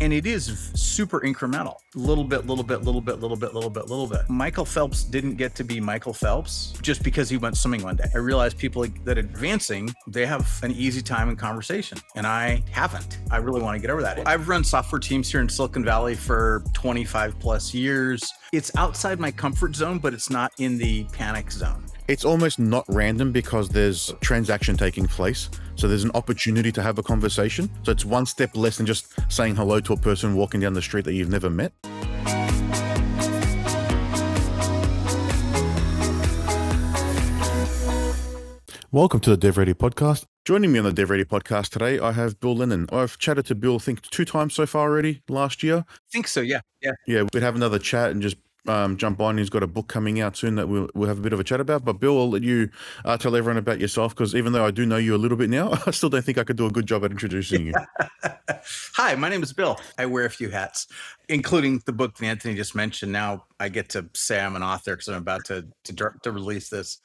And it is super incremental. Little bit, little bit, little bit, little bit, little bit, little bit. Michael Phelps didn't get to be Michael Phelps just because he went swimming one day. I realized people that are advancing, they have an easy time in conversation. And I haven't. I really want to get over that. I've run software teams here in Silicon Valley for 25 plus years. It's outside my comfort zone, but it's not in the panic zone. It's almost not random because there's transaction taking place. So there's an opportunity to have a conversation. So it's one step less than just saying hello to a person walking down the street that you've never met. Welcome to the DevReady Podcast. Joining me on the DevReady Podcast today, I have Bill Lennan. I've chatted to Bill, I think 2 times so far already last year. I think so, yeah. Yeah, we'd have another chat and just jump on. He's got a book coming out soon that we'll have a bit of a chat about. But Bill, I'll let you tell everyone about yourself, because even though I do know you a little bit now, I still don't think I could do a good job at introducing you. Hi, my name is Bill. I wear a few hats, including the book that Anthony just mentioned. Now I get to say I'm an author because I'm about to release this.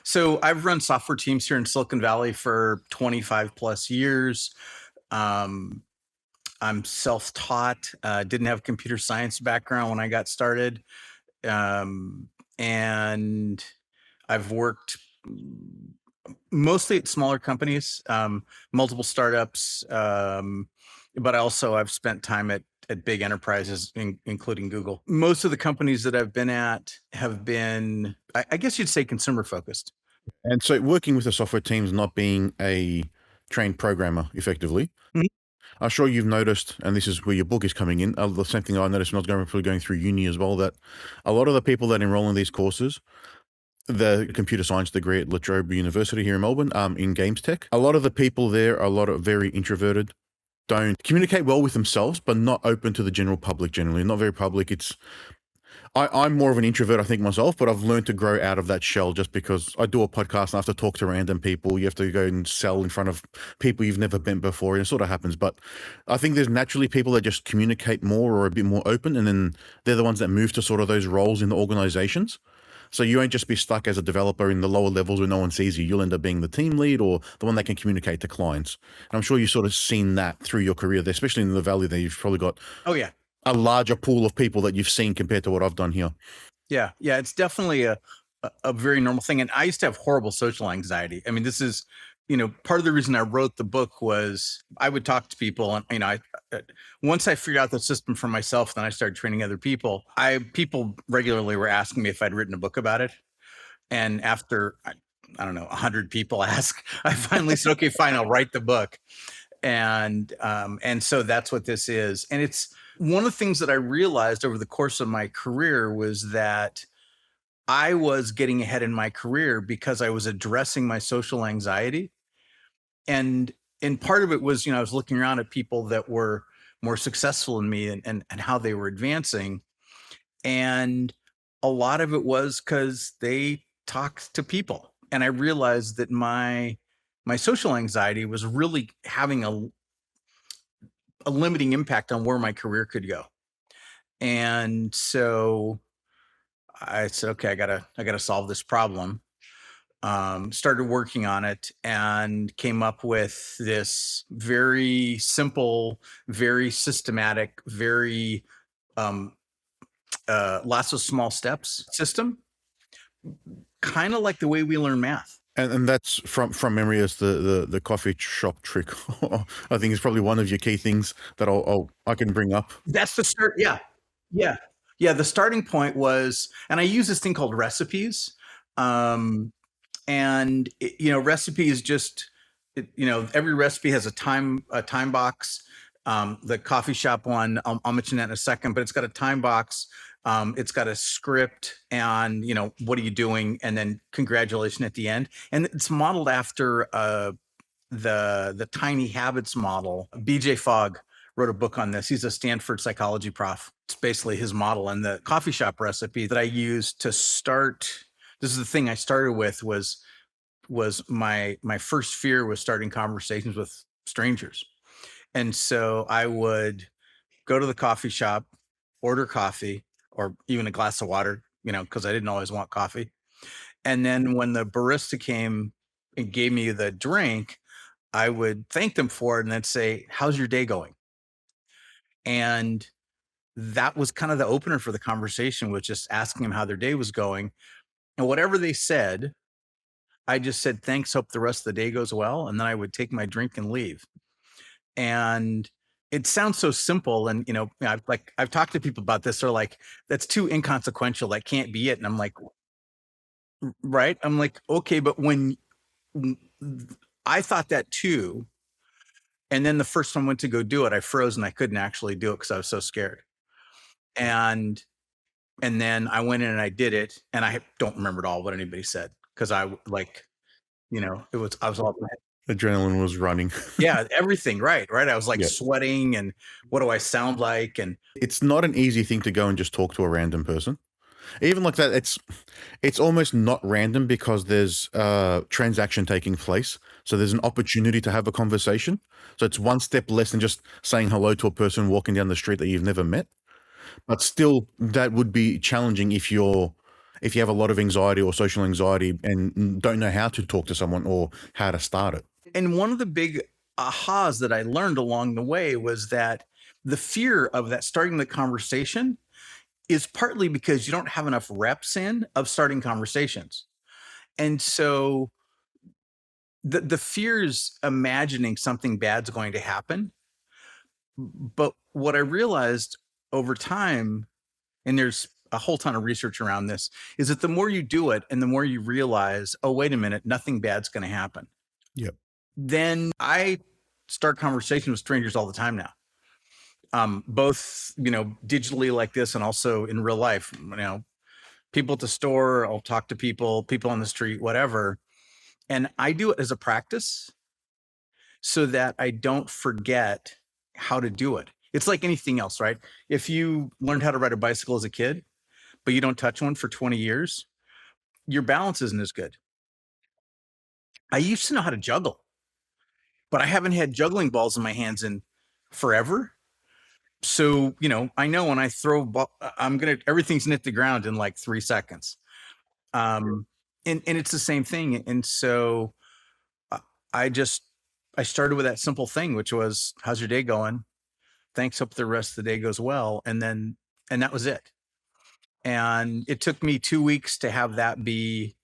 So I've run software teams here in Silicon Valley for 25 plus years. I'm self-taught, didn't have a computer science background when I got started. And I've worked mostly at smaller companies, multiple startups, but also I've spent time at big enterprises, including Google. Most of the companies that I've been at have been, I guess you'd say, consumer focused. And so working with the software teams, not being a trained programmer effectively, I'm sure you've noticed, and this is where your book is coming in, the same thing I noticed when I was going through uni as well, that a lot of the people that enroll in these courses, the computer science degree at La Trobe University here in Melbourne, in games tech, a lot of the people there are very introverted, don't communicate well with themselves, but not open to the general public generally, not very public. I'm more of an introvert, I think, myself, but I've learned to grow out of that shell just because I do a podcast and I have to talk to random people. You have to go and sell in front of people you've never met before, and it sort of happens. But I think there's naturally people that just communicate more or a bit more open, and then they're the ones that move to sort of those roles in the organizations. So you won't just be stuck as a developer in the lower levels where no one sees you. You'll end up being the team lead or the one that can communicate to clients. And I'm sure you've sort of seen that through your career there, especially in the Valley there. You've probably got a larger pool of people that you've seen compared to what I've done here. Yeah, it's definitely a very normal thing. And I used to have horrible social anxiety. I mean, this is, part of the reason I wrote the book was I would talk to people, and once I figured out the system for myself, then I started training other people. People regularly were asking me if I'd written a book about it. And after, I don't know, 100 people ask, I finally said, okay, fine, I'll write the book. And so that's what this is. And it's one of the things that I realized over the course of my career was that I was getting ahead in my career because I was addressing my social anxiety. And part of it was, I was looking around at people that were more successful than me and how they were advancing. And a lot of it was because they talked to people. And I realized that my social anxiety was really having a limiting impact on where my career could go. And so I said, okay, I gotta solve this problem. Started working on it and came up with this very simple, very systematic, very lots of small steps system, kind of like the way we learn math. And that's from memory as the coffee shop trick. I think it's probably one of your key things that I can bring up. That's the start. Yeah. The starting point was, and I use this thing called recipes. And recipe is just, every recipe has a time box. The coffee shop one, I'll mention that in a second, but it's got a time box. It's got a script and, what are you doing? And then congratulations at the end. And it's modeled after the Tiny Habits model. BJ Fogg wrote a book on this. He's a Stanford psychology prof. It's basically his model. And the coffee shop recipe that I used to start, this is the thing I started with, was my first fear was starting conversations with strangers. And so I would go to the coffee shop, order coffee, or even a glass of water, because I didn't always want coffee. And then when the barista came and gave me the drink, I would thank them for it and then say, how's your day going? And that was kind of the opener for the conversation, was just asking them how their day was going. And whatever they said, I just said, thanks, hope the rest of the day goes well. And then I would take my drink and leave. And it sounds so simple. And, I've talked to people about this. They're like, that's too inconsequential. That can't be it. And I'm like, right. I'm like, okay, but when I thought that too. And then the first time I went to go do it, I froze and I couldn't actually do it because I was so scared. And then I went in and I did it, and I don't remember at all what anybody said, because I was all Adrenaline was running. yeah, everything. Right. I was like Yeah. sweating, and what do I sound like? And It's not an easy thing to go and just talk to a random person. Even like that, it's almost not random, because there's a transaction taking place. So there's an opportunity to have a conversation. So it's one step less than just saying hello to a person walking down the street that you've never met. But still, that would be challenging if you have a lot of anxiety or social anxiety and don't know how to talk to someone or how to start it. And one of the big ahas that I learned along the way was that the fear of that starting the conversation is partly because you don't have enough reps in of starting conversations. And so the fear is imagining something bad's going to happen. But what I realized over time, and there's a whole ton of research around this, is that the more you do it and the more you realize, oh, wait a minute, nothing bad's going to happen. Yep. Then I start conversations with strangers all the time now. Both, digitally like this, and also in real life, people at the store, I'll talk to people on the street, whatever. And I do it as a practice so that I don't forget how to do it. It's like anything else, right? If you learned how to ride a bicycle as a kid, but you don't touch one for 20 years, your balance isn't as good. I used to know how to juggle, but I haven't had juggling balls in my hands in forever. So, I know when I throw ball, everything's hit the ground in like 3 seconds. And it's the same thing. And so uh, I started with that simple thing, which was, how's your day going? Thanks, hope the rest of the day goes well. And that was it. And it took me 2 weeks to have that be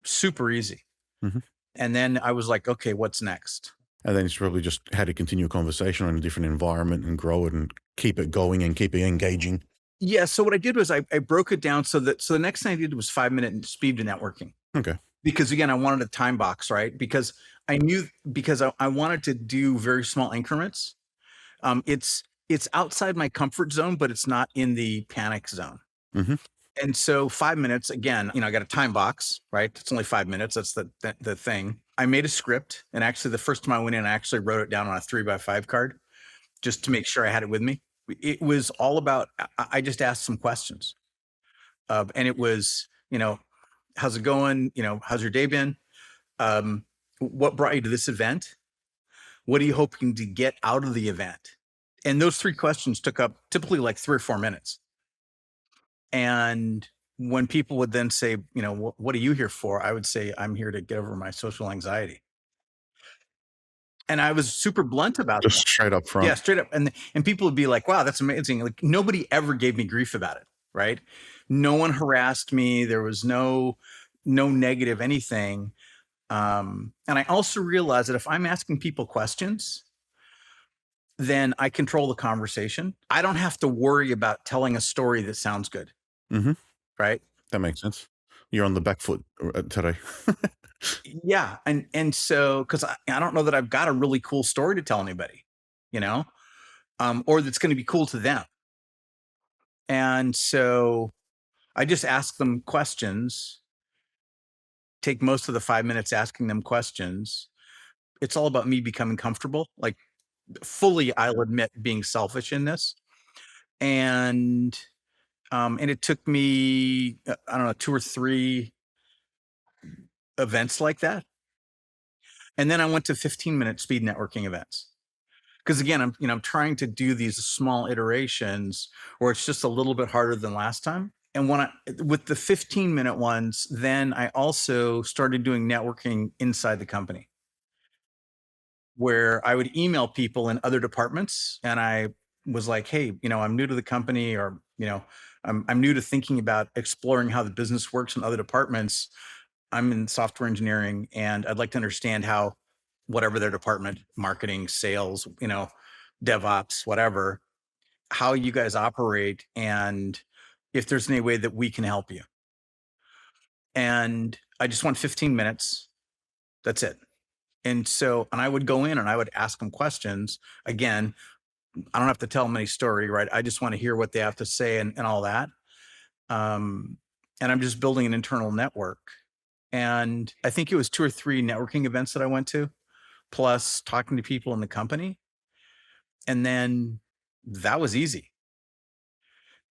super easy. Mm-hmm. And then I was like, okay, what's next? And then it's probably just how to continue a conversation in a different environment and grow it and keep it going and keep it engaging. Yeah. So what I did was I broke it down so the next thing I did was 5-minute speed to networking. Okay. Because again, I wanted a time box, right? Because I wanted to do very small increments. It's outside my comfort zone, but it's not in the panic zone. Mm-hmm. And so 5 minutes, again, I got a time box, right? It's only 5 minutes. That's the thing. I made a script, and actually the first time I went in, I actually wrote it down on a 3x5 card just to make sure I had it with me. It was all about, I just asked some questions. And it was, how's it going? How's your day been? What brought you to this event? What are you hoping to get out of the event? And those 3 questions took up typically like 3 or 4 minutes. And when people would then say, what are you here for? I would say, I'm here to get over my social anxiety. And I was super blunt about Just that. straight up front. Yeah, straight up. And people would be like, wow, that's amazing. Like, nobody ever gave me grief about it, right? No one harassed me. There was no negative anything. And I also realized that if I'm asking people questions, then I control the conversation. I don't have to worry about telling a story that sounds good. Mm-hmm. Right. That makes sense. You're on the back foot today. Yeah. And so, because I don't know that I've got a really cool story to tell anybody, or that's going to be cool to them. And so I just ask them questions, take most of the 5 minutes asking them questions. It's all about me becoming comfortable, like fully, I'll admit, being selfish in this. And it took me, I don't know, 2 or 3 events like that. And then I went to 15-minute speed networking events. Because again, I'm trying to do these small iterations where it's just a little bit harder than last time. And with the 15-minute ones, then I also started doing networking inside the company, where I would email people in other departments, and I was like, hey, I'm new to the company, or, I'm new to thinking about exploring how the business works in other departments. I'm in software engineering, and I'd like to understand how whatever their department, marketing, sales, DevOps, whatever, how you guys operate, and if there's any way that we can help you. And I just want 15 minutes. That's it. And I would go in and I would ask them questions. Again, I don't have to tell them any story, right? I just want to hear what they have to say and all that. And I'm just building an internal network. And I think it was 2 or 3 networking events that I went to, plus talking to people in the company. And then that was easy.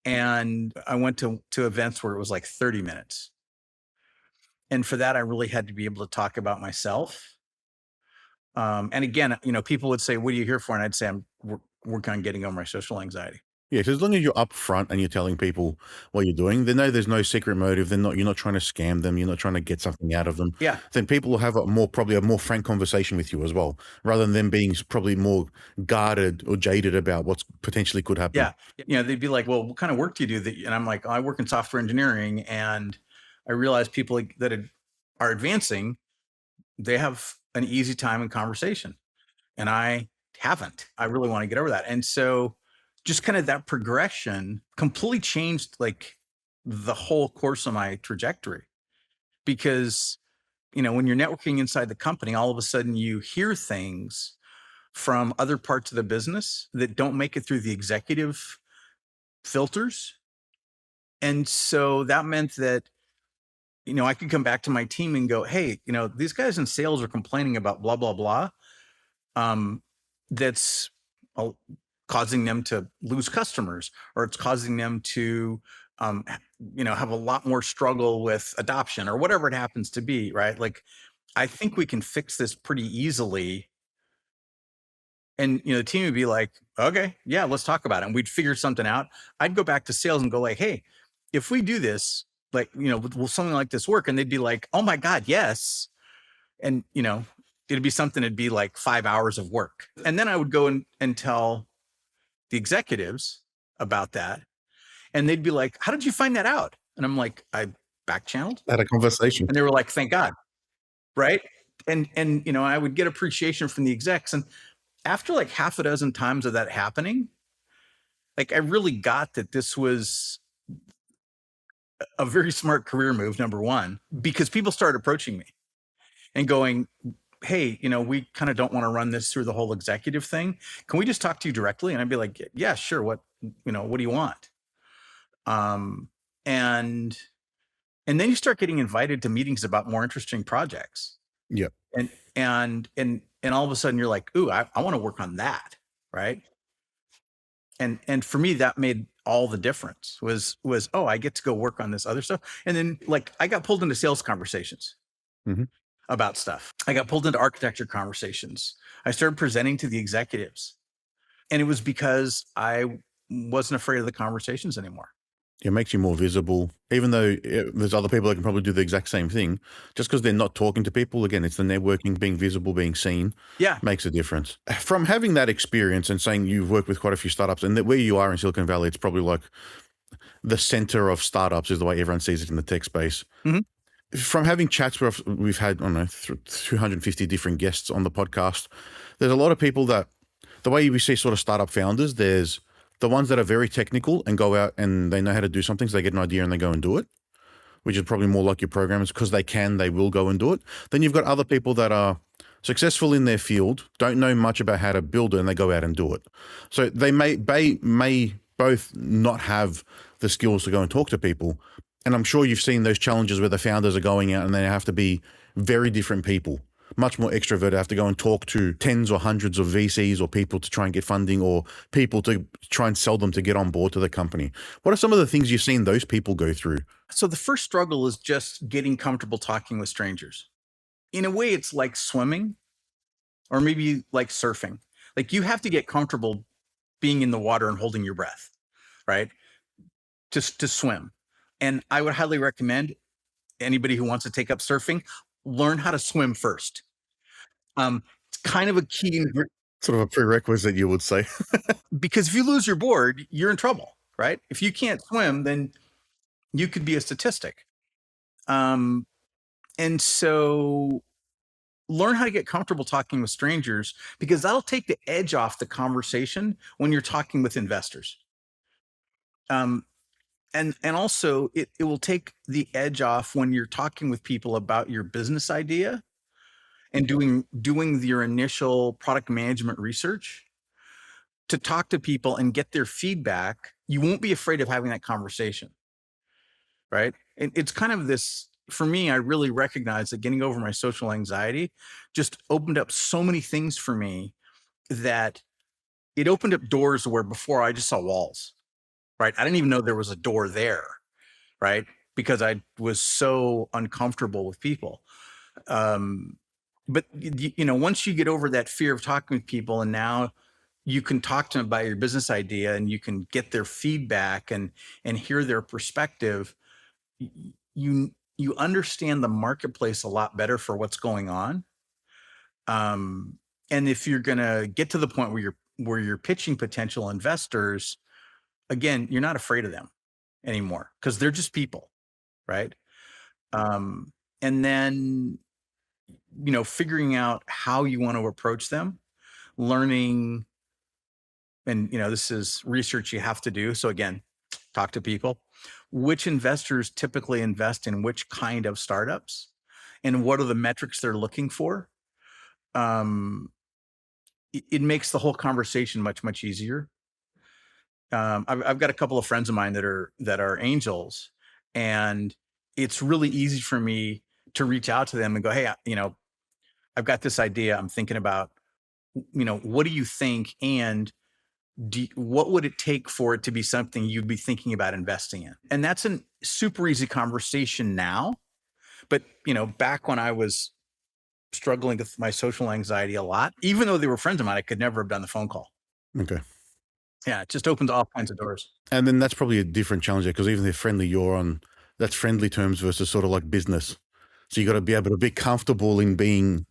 And I went to events where it was like 30 minutes. And for that, I really had to be able to talk about myself. And again, people would say, what are you here for? And I'd say, I'm working on getting over my social anxiety. Yeah, so as long as you're upfront and you're telling people what you're doing, they know there's no secret motive. You're not trying to scam them. You're not trying to get something out of them. Yeah. Then people will have probably a more frank conversation with you as well, rather than them being probably more guarded or jaded about what's potentially could happen. Yeah. They'd be like, well, what kind of work do you do? And I'm like, I work in software engineering, and I realize people that are advancing, they have an easy time in conversation, and I haven't. I really want to get over that. And so just kind of that progression completely changed like the whole course of my trajectory, because when you're networking inside the company, all of a sudden you hear things from other parts of the business that don't make it through the executive filters. And so that meant that I could come back to my team and go, hey, these guys in sales are complaining about blah blah blah, that's causing them to lose customers, or it's causing them to have a lot more struggle with adoption, or whatever it happens to be, right? Like, I think we can fix this pretty easily. And the team would be like, okay, yeah, let's talk about it. And we'd figure something out. I'd go back to sales and go like, hey, if we do this, like, will something like this work? And they'd be like, oh my God, yes. And it'd be something, it'd be like 5 hours of work. And then I would go and tell the executives about that. And they'd be like, how did you find that out? And I'm like, I back channeled. Had a conversation. And they were like, thank God. Right. And I would get appreciation from the execs. And after like half a dozen times of that happening, like, I really got that this was a very smart career move, number one, because people started approaching me and going, hey, we kind of don't want to run this through the whole executive thing. Can we just talk to you directly? And I'd be like, yeah, sure. What do you want? And then you start getting invited to meetings about more interesting projects. Yeah. And all of a sudden you're like, ooh, I want to work on that. Right. And for me, that made all the difference. Was, oh, I get to go work on this other stuff. And then, like, I got pulled into sales conversations about stuff. I got pulled into architecture conversations. I started presenting to the executives, and it was because I wasn't afraid of the conversations anymore. It makes you more visible, even though there's other people that can probably do the exact same thing. Just because they're not talking to people, again, it's the networking, being visible, being seen, makes a difference. From having that experience and saying you've worked with quite a few startups, and that where you are in Silicon Valley, it's probably like the center of startups is the way everyone sees it in the tech space. From having chats where we've had, I don't know, 250 different guests on the podcast, there's a lot of people that, the way we see sort of startup founders, there's the ones that are very technical and go out and they know how to do something, so they get an idea and they go and do it, which is probably more like your programmers, because they will go and do it. Then you've got other people that are successful in their field, don't know much about how to build it, and they go out and do it. So they may both not have the skills to go and talk to people. And I'm sure you've seen those challenges where the founders are going out and they have to be very different people, much more extroverted, have to go and talk to tens or hundreds of VCs or people to try and get funding, or people to try and sell them to get on board to the company. What are some of the things you've seen those people go through? So the first struggle is just getting comfortable talking with strangers. In a way, it's like swimming, or maybe like surfing. Like, you have to get comfortable being in the water and holding your breath, right? Just to swim. And I would highly recommend anybody who wants to take up surfing, learn how to swim first. It's kind of a key. Sort of a prerequisite, you would say. Because if you lose your board, you're in trouble, right? If you can't swim, then you could be a statistic. And so learn how to get comfortable talking with strangers, because that'll take the edge off the conversation when you're talking with investors. And also it will take the edge off when you're talking with people about your business idea and doing your initial product management research to talk to people and get their feedback. You won't be afraid of having that conversation, right? And it's kind of this, for me, I really recognize that getting over my social anxiety just opened up so many things for me, that it opened up doors where before I just saw walls, right? I didn't even know there was a door there, right? Because I was so uncomfortable with people. But once you get over that fear of talking with people, and now you can talk to them about your business idea, and you can get their feedback and hear their perspective, you understand the marketplace a lot better for what's going on. And if you're going to get to the point where you're pitching potential investors, again, you're not afraid of them anymore, because they're just people, right? And then figuring out how you want to approach them, learning, and this is research you have to do. So again, talk to people. Which investors typically invest in which kind of startups, and what are the metrics they're looking for? It makes the whole conversation much, much easier. I've got a couple of friends of mine that are angels, and it's really easy for me to reach out to them and go, hey, I've got this idea I'm thinking about, what do you think? And what would it take for it to be something you'd be thinking about investing in? And that's a super easy conversation now. But, back when I was struggling with my social anxiety a lot, even though they were friends of mine, I could never have done the phone call. Okay. Yeah, it just opens all kinds of doors. And then that's probably a different challenge there, because even if friendly, that's friendly terms versus sort of like business. So you got to be able to be comfortable in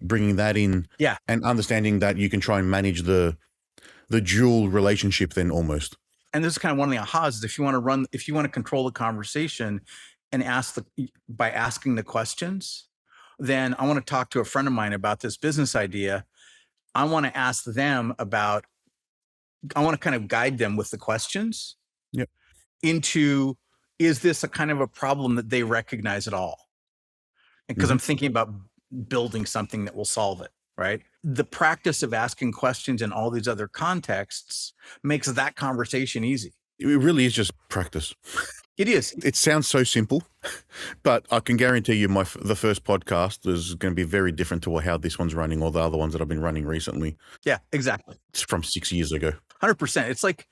bringing that in, Yeah, and understanding that you can try and manage the dual relationship then almost. and this is kind of one of the ahas, is if you want to control the conversation and by asking the questions, then I want to talk to a friend of mine about this business idea. I want to ask them about, I want to kind of guide them with the questions. Yep. Into, is this a kind of a problem that they recognize at all? Because I'm thinking about building something that will solve it, right? The practice of asking questions in all these other contexts makes that conversation easy. It really is just practice. It is. It sounds so simple, but I can guarantee you the first podcast is going to be very different to how this one's running, or the other ones that I've been running recently. Yeah, exactly. It's from 6 years ago. 100%. It's like,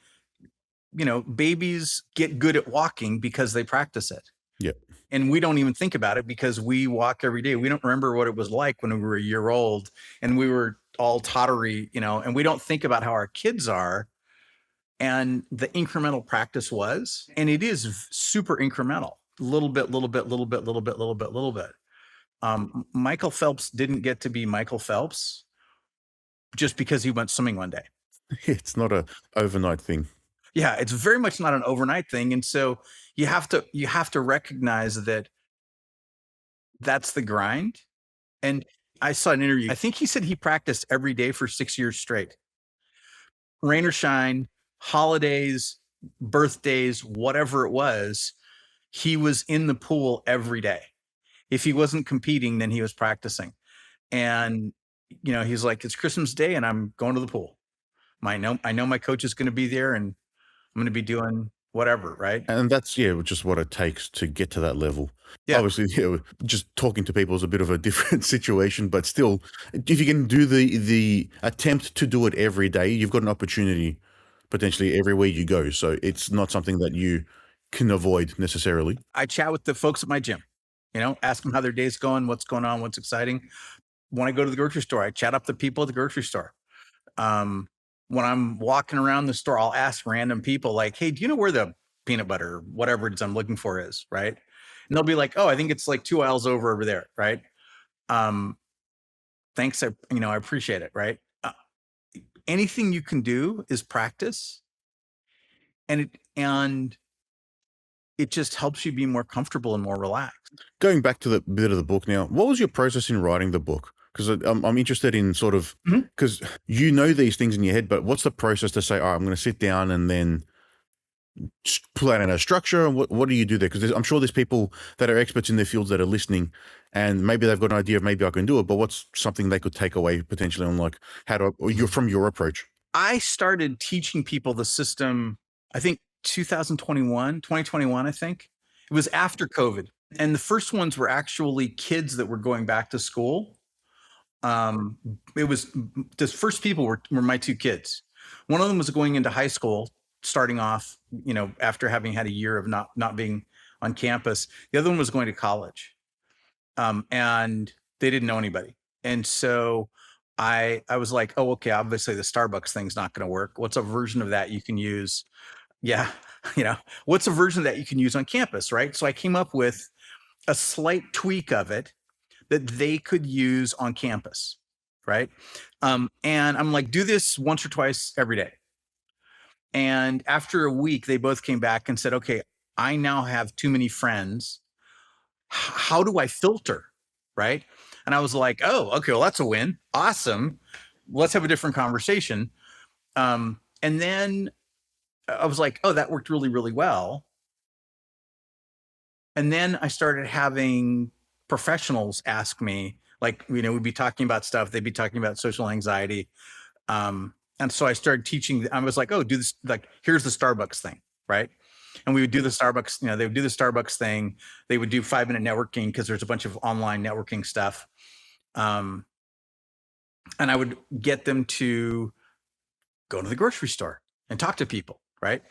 babies get good at walking because they practice it. Yep. And we don't even think about it because we walk every day. We don't remember what it was like when we were a year old and we were all tottery, and we don't think about how our kids are and the incremental practice was. And it is super incremental, little bit, little bit, little bit, little bit, little bit, little bit. Michael Phelps didn't get to be Michael Phelps just because he went swimming one day. It's not an overnight thing. Yeah, it's very much not an overnight thing. And so you have to recognize that that's the grind. And I saw an interview. I think he said he practiced every day for 6 years straight. Rain or shine, holidays, birthdays, whatever it was, he was in the pool every day. If he wasn't competing, then he was practicing. And he's like, it's Christmas Day and I'm going to the pool. I know my coach is going to be there and I'm going to be doing whatever, right? And that's, just what it takes to get to that level. Yeah. Obviously, just talking to people is a bit of a different situation, but still, if you can do the attempt to do it every day, you've got an opportunity potentially everywhere you go. So it's not something that you can avoid necessarily. I chat with the folks at my gym, ask them how their day's going, what's going on, what's exciting. When I go to the grocery store, I chat up the people at the grocery store. When I'm walking around the store, I'll ask random people like, hey, do you know where the peanut butter, whatever it is I'm looking for is, right? And they'll be like, oh, I think it's like 2 aisles over there, right? Thanks, I appreciate it, right? anything you can do is practice, and it just helps you be more comfortable and more relaxed. Going back to the bit of the book now, what was your process in writing the book? Because I'm interested in sort of, Mhm. because you know these things in your head, but what's the process to say, all right, I'm going to sit down and then plan out a structure? And what do you do there? Because I'm sure there's people that are experts in their fields that are listening, and maybe they've got an idea of maybe I can do it, but what's something they could take away potentially on like how to, or you're from your approach? I started teaching people the system, I think 2021, I think. It was after COVID. And the first ones were actually kids that were going back to school. It was the first people were my two kids. One of them was going into high school, starting off, after having had a year of not being on campus. The other one was going to college. And they didn't know anybody. And so I was like, oh, okay, obviously the Starbucks thing's not going to work. What's a version of that you can use? Yeah, what's a version that you can use on campus, right? So I came up with a slight tweak of it that they could use on campus, right? And I'm like, do this once or twice every day. And after a week, they both came back and said, okay, I now have too many friends. How do I filter? Right. And I was like, oh, okay, well, that's a win. Awesome. Let's have a different conversation. And then I was like, oh, that worked really, really well. And then I started having professionals ask me, like, we'd be talking about stuff, they'd be talking about social anxiety. And so I started teaching. I was like, oh, do this, like, here's the Starbucks thing, right? And we would do the Starbucks, they would do the Starbucks thing. They would do 5-minute networking because there's a bunch of online networking stuff. And I would get them to go to the grocery store and talk to people, right?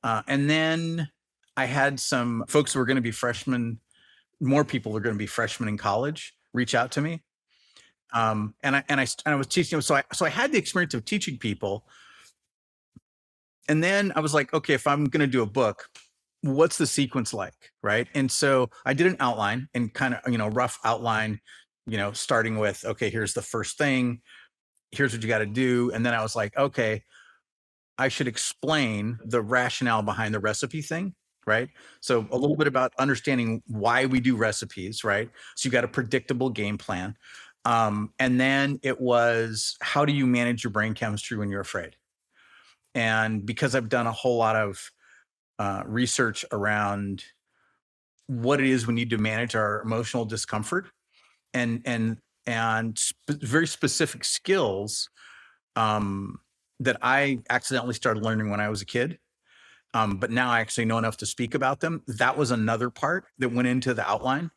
And then I had some folks who were going to be freshmen, more people were going to be freshmen in college, reach out to me. And I was teaching, so I had the experience of teaching people. And then I was like, okay, if I'm going to do a book, what's the sequence like, right? And so I did an outline and kind of, rough outline, starting with, okay, here's the first thing, here's what you got to do. And then I was like, okay, I should explain the rationale behind the recipe thing, right? So a little bit about understanding why we do recipes, right? So you got a predictable game plan. And then it was, how do you manage your brain chemistry when you're afraid? And because I've done a whole lot of research around what it is we need to manage our emotional discomfort, and very specific skills um, that I accidentally started learning when I was a kid. But now I actually know enough to speak about them. That was another part that went into the outline.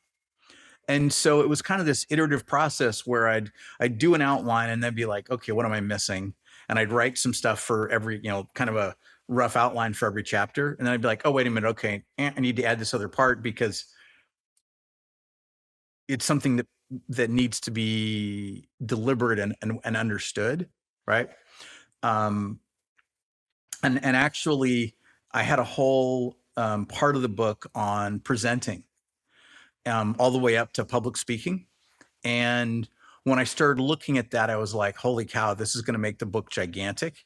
And so it was kind of this iterative process where I'd do an outline and then be like, okay, what am I missing? And I'd write some stuff for every, kind of a rough outline for every chapter. And then I'd be like, oh, wait a minute. Okay, I need to add this other part because it's something that needs to be deliberate and understood, right? Um, and actually, I had a whole part of the book on presenting, all the way up to public speaking. And when I started looking at that, I was like, holy cow, this is going to make the book gigantic.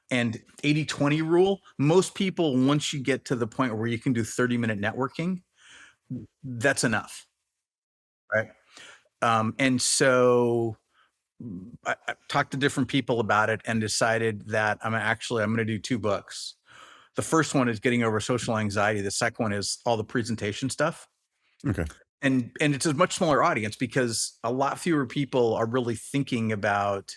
And 80-20 rule, most people, once you get to the point where you can do 30-minute networking, that's enough, right? And so I talked to different people about it and decided that I'm going to do 2 books. The first one is getting over social anxiety. The second one is all the presentation stuff. Okay. And it's a much smaller audience because a lot fewer people are really thinking about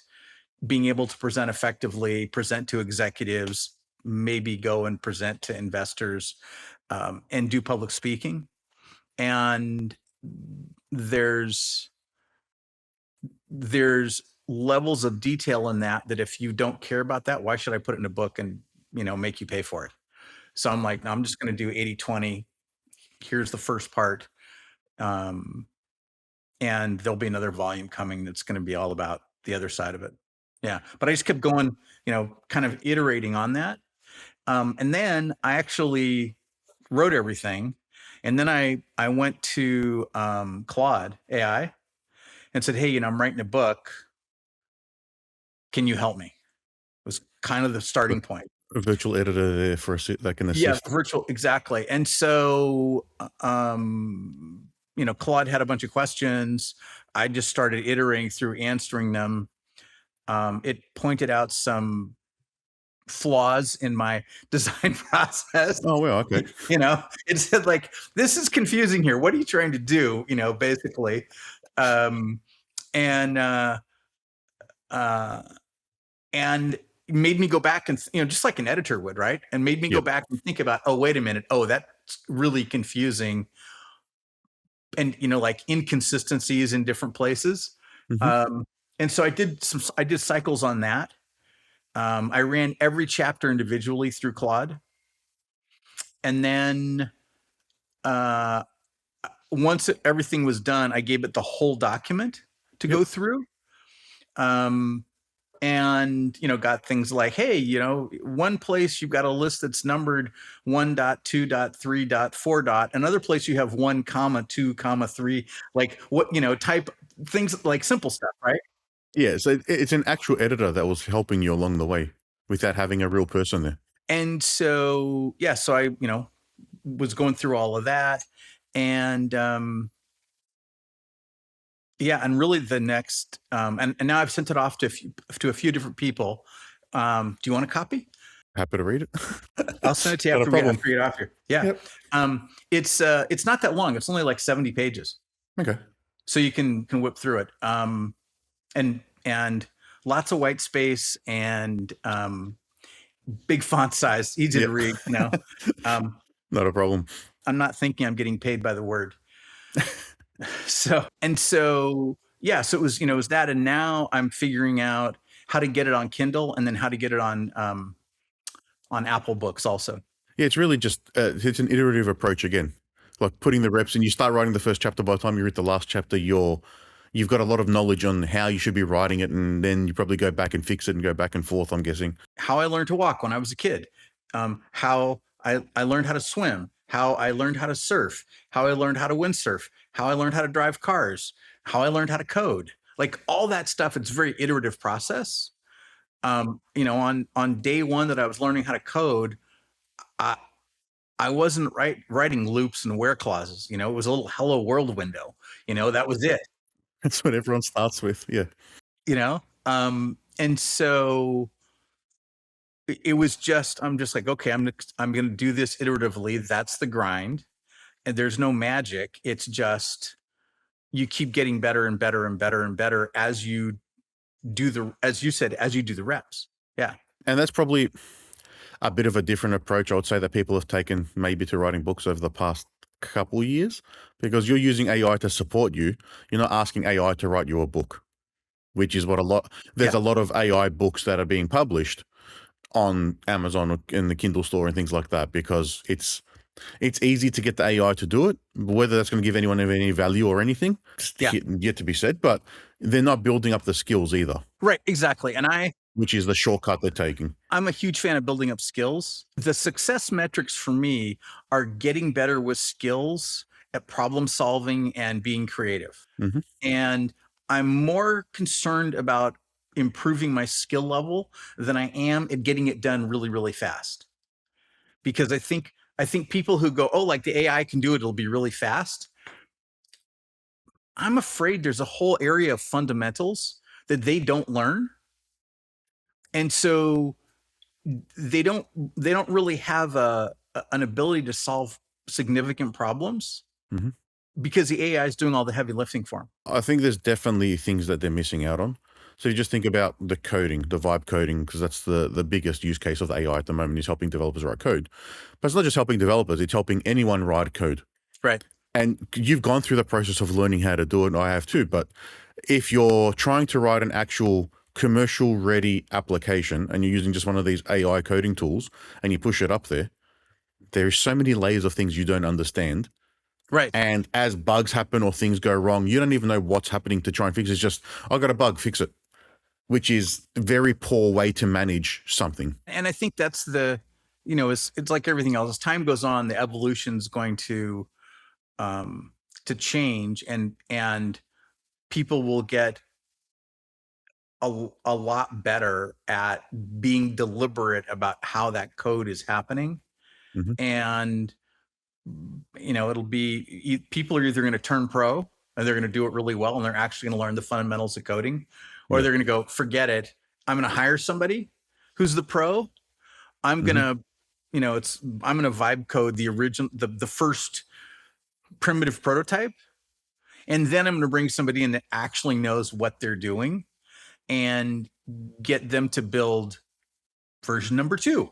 being able to present effectively, present to executives, maybe go and present to investors, and do public speaking. And there's levels of detail in that if you don't care about that, why should I put it in a book and make you pay for it? So I'm like, no, I'm just going to do 80-20. Here's the first part. And there'll be another volume coming that's going to be all about the other side of it. Yeah. But I just kept going, kind of iterating on that. And then I actually wrote everything. And then I went to Claude AI and said, hey, I'm writing a book. Can you help me? kind of the starting point. A virtual editor there for that can Yeah, assist. virtual, exactly. And so, Claude had a bunch of questions. I just started iterating through answering them. It pointed out some flaws in my design process. Oh, well, okay. It said like, this is confusing here. What are you trying to do? Basically. Um, and, and made me go back and, just like an editor would, right? And made me go Yep. back and think about, oh, wait a minute. Oh, that's really confusing. And, like inconsistencies in different places. Mhm. And so I did cycles on that. I ran every chapter individually through Claude. And then once everything was done, I gave it the whole document to Yep. go through. And got things like, hey, one place you've got a list that's numbered 1.2.3.4. Another place you have 1,2,3, like what, type things, like simple stuff, right? Yeah, so it's an actual editor that was helping you along the way without having a real person there. And so so I was going through all of that. And and really the next and now I've sent it off to a few different people. Do you want a copy? Happy to read it. I'll send it to you Not a after we problem. get off here. Yeah. Yep. It's not that long. It's only like 70 pages. Okay. So you can whip through it. And lots of white space and big font size, easy to read, Not a problem. I'm not thinking I'm getting paid by the word. So it was that. And now I'm figuring out how to get it on Kindle and then how to get it on Apple Books also. Yeah, it's really just it's an iterative approach again, like putting the reps in. You start writing the first chapter. By the time you read the last chapter, you've got a lot of knowledge on how you should be writing it, and then you probably go back and fix it and go back and forth, I'm guessing. How I learned to walk when I was a kid, how I learned how to swim, how I learned how to surf, how I learned how to windsurf, how I learned how to drive cars, how I learned how to code, like all that stuff. It's a very iterative process. On day one that I was learning how to code, I wasn't writing loops and where clauses. It was a little hello world window. That was it. That's what everyone starts with. Yeah. And so it was just, I'm just like, okay, I'm going to do this iteratively. That's the grind. And there's no magic. It's just, you keep getting better and better and better and better as you do the reps. Yeah. And that's probably a bit of a different approach, I would say, that people have taken maybe to writing books over the past couple of years, because you're using AI to support you. You're not asking AI to write you a book, which is what there's a lot of AI books that are being published on Amazon or in the Kindle store and things like that, because it's easy to get the AI to do it. Whether that's going to give anyone any value or anything, yet to be said, but they're not building up the skills either. Right, exactly. And which is the shortcut they're taking. I'm a huge fan of building up skills. The success metrics for me are getting better with skills at problem solving and being creative. Mm-hmm. And I'm more concerned about improving my skill level than I am at getting it done really, really fast. Because I think people who go, oh, like the AI can do it, it'll be really fast. I'm afraid there's a whole area of fundamentals that they don't learn. And so they don't really have an ability to solve significant problems because the AI is doing all the heavy lifting for them. I think there's definitely things that they're missing out on. So you just think about the coding, the vibe coding, because that's the biggest use case of the AI at the moment, is helping developers write code. But it's not just helping developers, it's helping anyone write code. Right. And you've gone through the process of learning how to do it, and I have too. But if you're trying to write an actual commercial ready application and you're using just one of these AI coding tools and you push it up there, there's so many layers of things you don't understand. Right. And as bugs happen or things go wrong, you don't even know what's happening to try and fix it. It's just, I got a bug, fix it, which is a very poor way to manage something. And I think that's it's like everything else. As time goes on, the evolution's going to change, and people will get a lot better at being deliberate about how that code is happening. Mhm. And it'll be people are either going to turn pro and they're going to do it really well and they're actually going to learn the fundamentals of coding, or Yeah. they're going to go, forget it. I'm going to hire somebody who's the pro. I'm going Mhm. to, I'm going to vibe code the original, the first primitive prototype. And then I'm going to bring somebody in that actually knows what they're doing and get them to build version number 2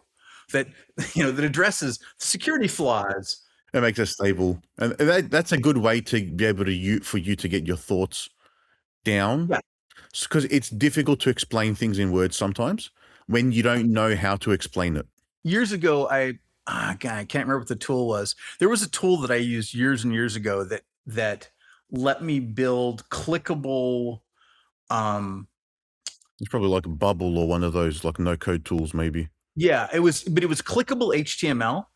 that, that addresses security flaws. It makes it stable, and that's a good way to be able to for you to get your thoughts down, Yeah. because it's difficult to explain things in words sometimes when you don't know how to explain it. Years ago, God, I can't remember what the tool was. There was a tool that I used years and years ago that let me build clickable. Um, It's probably like a Bubble or one of those like no code tools, maybe. yeah, it was clickable HTML.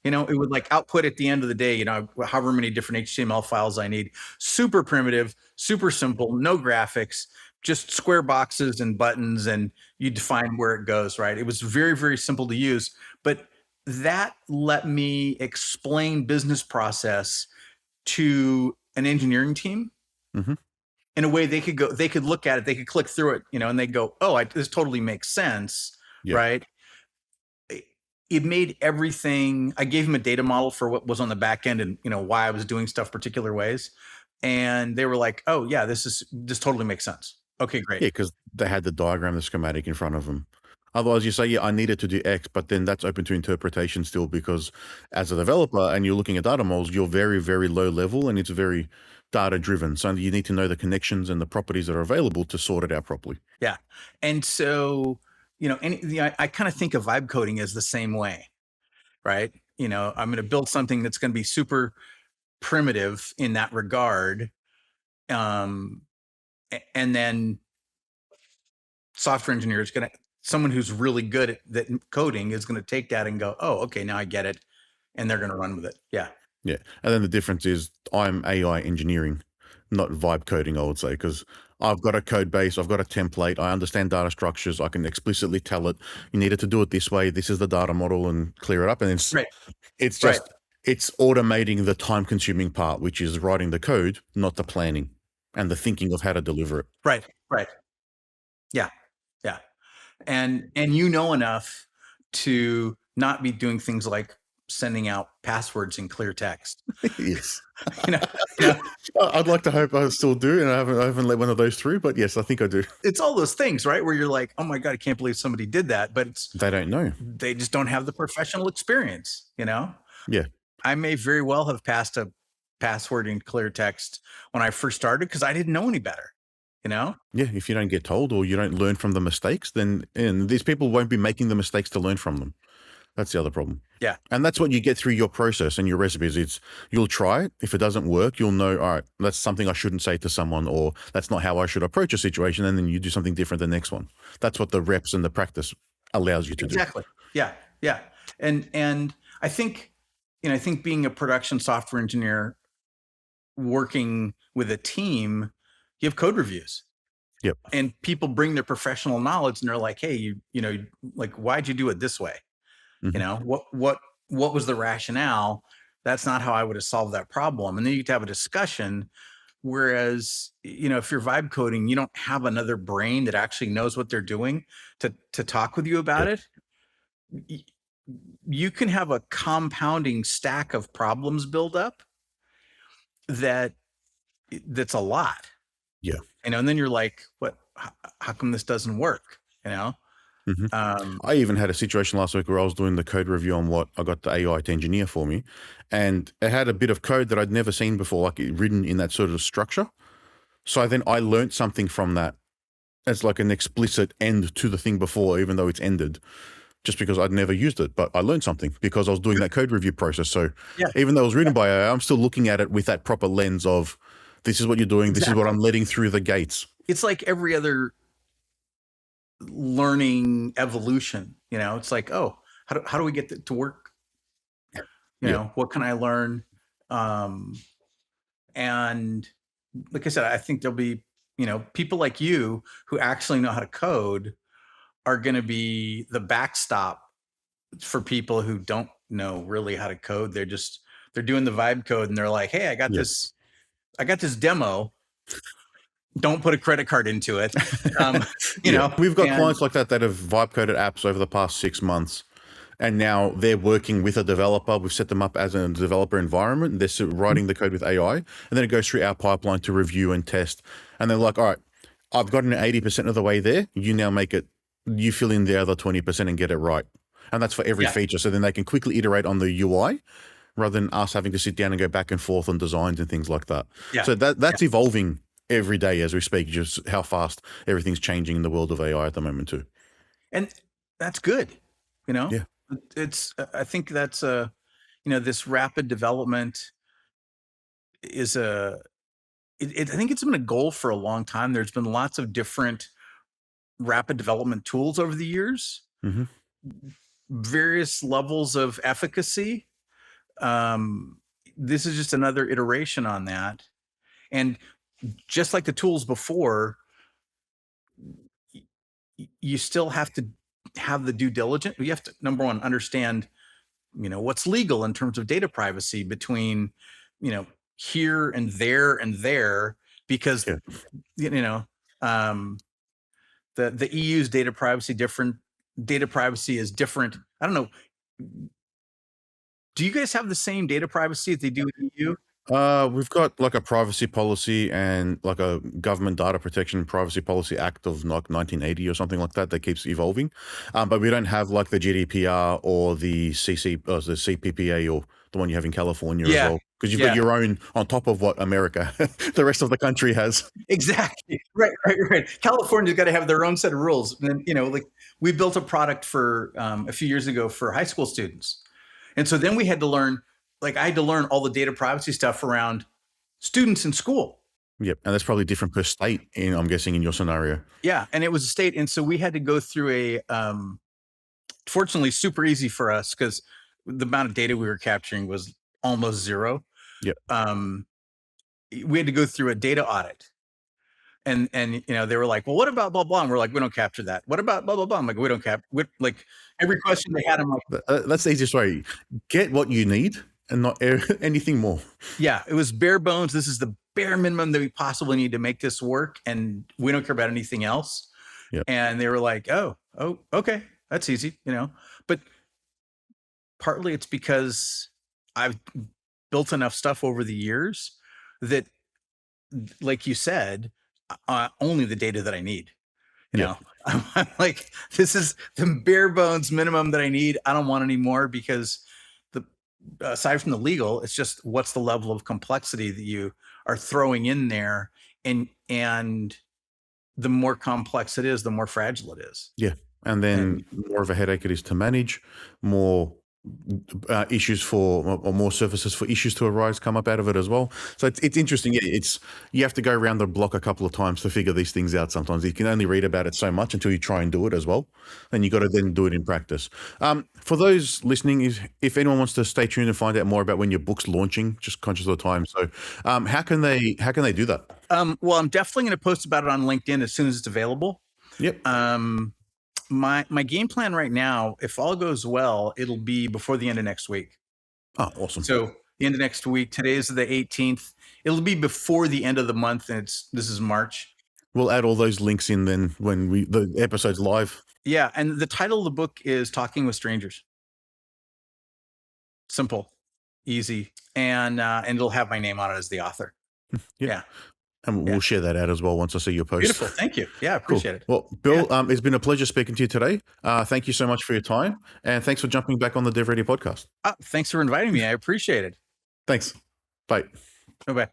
It would like output at the end of the day, however many different HTML files I need. Super primitive, super simple, no graphics, just square boxes and buttons, and you define where it goes, right? It was very, very simple to use, but that let me explain business process to an engineering team Hmm. in a way they could look at it, they could click through it, and they go, oh, this totally makes sense, Yeah. right? It made everything. I gave him a data model for what was on the back end and why I was doing stuff particular ways, and they were like, oh yeah, this totally makes sense. Okay, great. Yeah, because they had the diagram, the schematic in front of them. Otherwise, you say, yeah, I needed to do X, but then that's open to interpretation still, because as a developer and you're looking at data models, you're very, very low level and it's very data driven. So you need to know the connections and the properties that are available to sort it out properly. Yeah, and so I kind of think of vibe coding as the same way, right? I'm going to build something that's going to be super primitive in that regard, um, and then software engineer is going to someone who's really good at that coding is going to take that and go, oh, okay, now I get it, and they're going to run with it. Yeah. Yeah. And then the difference is I'm AI engineering, not vibe coding, I would say, because I've got a code base, I've got a template, I understand data structures, I can explicitly tell it, you needed to do it this way, this is the data model, and clear it up. And Right. it's Right. just, it's automating the time consuming part, which is writing the code, not the planning and the thinking of how to deliver it. Right. Right. Yeah. Yeah. And enough to not be doing things like sending out passwords in clear text. Yes. you know, you know, I'd like to hope I still do, and I haven't let one of those through, but yes, I think I do. it's all those things, right? Where you're like, oh my God, I can't believe somebody did that. But They don't know. they just don't have the professional experience. Yeah. I may very well have passed a password in clear text when I first started because I didn't know any better, you know? Yeah, if you don't get told or you don't learn from the mistakes, then and these people won't be making the mistakes to learn from them. That's the other problem. Yeah. And that's what you get through your process and your recipes. It's you'll try it. If it doesn't work, you'll know, all right, that's something I shouldn't say to someone, or that's not how I should approach a situation. And then you do something different the next one. That's what the reps and the practice allows you to do. Exactly. Yeah. Yeah. And I think, I think being a production software engineer working with a team, you have code reviews. Yep. And people bring their professional knowledge and they're like, hey, like, why'd you do it this way? Mhm. What was the rationale? That's not how I would have solved that problem. And then you get to have a discussion. Whereas, if you're vibe coding, you don't have another brain that actually knows what they're doing to talk with you about Yep. it. You can have a compounding stack of problems build up that's a lot. Yeah. And then you're like, what, how come this doesn't work? Mhm. Um, I even had a situation last week where I was doing the code review on what I got the AI to engineer for me, and it had a bit of code that I'd never seen before, like written in that sort of structure. So then I learned something from that as like an explicit end to the thing before, even though it's ended, just because I'd never used it. But I learned something because I was doing that code review process. So yeah, even though it was written by AI, I'm still looking at it with that proper lens of this is what you're doing, this is what exactly. I'm letting through the gates. It's like every other learning evolution. It's like, oh, how do we get to work? Yeah. What can I learn? And like I said, I think there'll be people like you who actually know how to code are going to be the backstop for people who don't know really how to code. They're doing the vibe code and they're like, hey, I got this demo. Don't put a credit card into it. We've got clients like that have vibe coded apps over the past 6 months. And now they're working with a developer. We've set them up as a developer environment. They're writing the code with AI, and then it goes through our pipeline to review and test. And they're like, all right, I've gotten 80% of the way there. You now you fill in the other 20% and get it right. And that's for every feature. So then they can quickly iterate on the UI rather than us having to sit down and go back and forth on designs and things like that. Yeah. So that's evolving every day as we speak, just how fast everything's changing in the world of AI at the moment too. And that's good, Yeah. I think that's this rapid development is I think it's been a goal for a long time. There's been lots of different rapid development tools over the years, various levels of efficacy. This is just another iteration on that. And just like the tools before, you still have to have the due diligence. You have to, number one, understand, what's legal in terms of data privacy between, here and there, because, the EU's data privacy is different. I don't know. Do you guys have the same data privacy that they do in EU? We've got like a privacy policy and like a government data protection privacy policy act of like 1980 or something like that keeps evolving. But we don't have like the GDPR or the CPPA or the one you have in California as well. Because you've got your own on top of what America, the rest of the country has. Exactly. Right. California's got to have their own set of rules. And like we built a product for a few years ago for high school students. And so then we had to learn, I had to learn all the data privacy stuff around students in school. Yep. And that's probably different per state, I'm guessing, in your scenario. Yeah. And it was a state. And so we had to go through fortunately, super easy for us because the amount of data we were capturing was almost zero. Yep. We had to go through a data audit. And they were like, well, what about blah, blah? And we're like, we don't capture that. What about blah, blah, blah? I'm like, we don't like every question they had. I'm like, that's the easiest way. Get what you need and not anything more. Yeah, it was bare bones. This is the bare minimum that we possibly need to make this work. And we don't care about anything else. Yep. And they were like, oh, okay, that's easy, But partly it's because I've built enough stuff over the years that, like you said, only the data that I need. I'm like, this is the bare bones minimum that I need. I don't want any more because aside from the legal, it's just what's the level of complexity that you are throwing in there, and the more complex it is, the more fragile it is. Yeah, and then more of a headache it is to manage, more issues or more surfaces for issues to arise come up out of it as well. So it's interesting. Yeah, you have to go around the block a couple of times to figure these things out. Sometimes you can only read about it so much until you try and do it as well, and you got to then do it in practice. For those listening, if anyone wants to stay tuned and find out more about when your book's launching, just conscious of the time. So how can they do that? Well, I'm definitely going to post about it on LinkedIn as soon as it's available. Yep. My game plan right now, if all goes well, it'll be before the end of next week. Oh, awesome. So the end of next week, today is the 18th. It'll be before the end of the month, and this is March. We'll add all those links in then when the episode's live. Yeah, and the title of the book is Talking with Strangers. Simple, easy, and it'll have my name on it as the author. Yeah. And we'll share that out as well once I see your post. Beautiful. Thank you. Yeah, I appreciate it. Well, Bill, it's been a pleasure speaking to you today. Thank you so much for your time. And thanks for jumping back on the DevReady podcast. Thanks for inviting me. I appreciate it. Thanks. Bye. Bye-bye.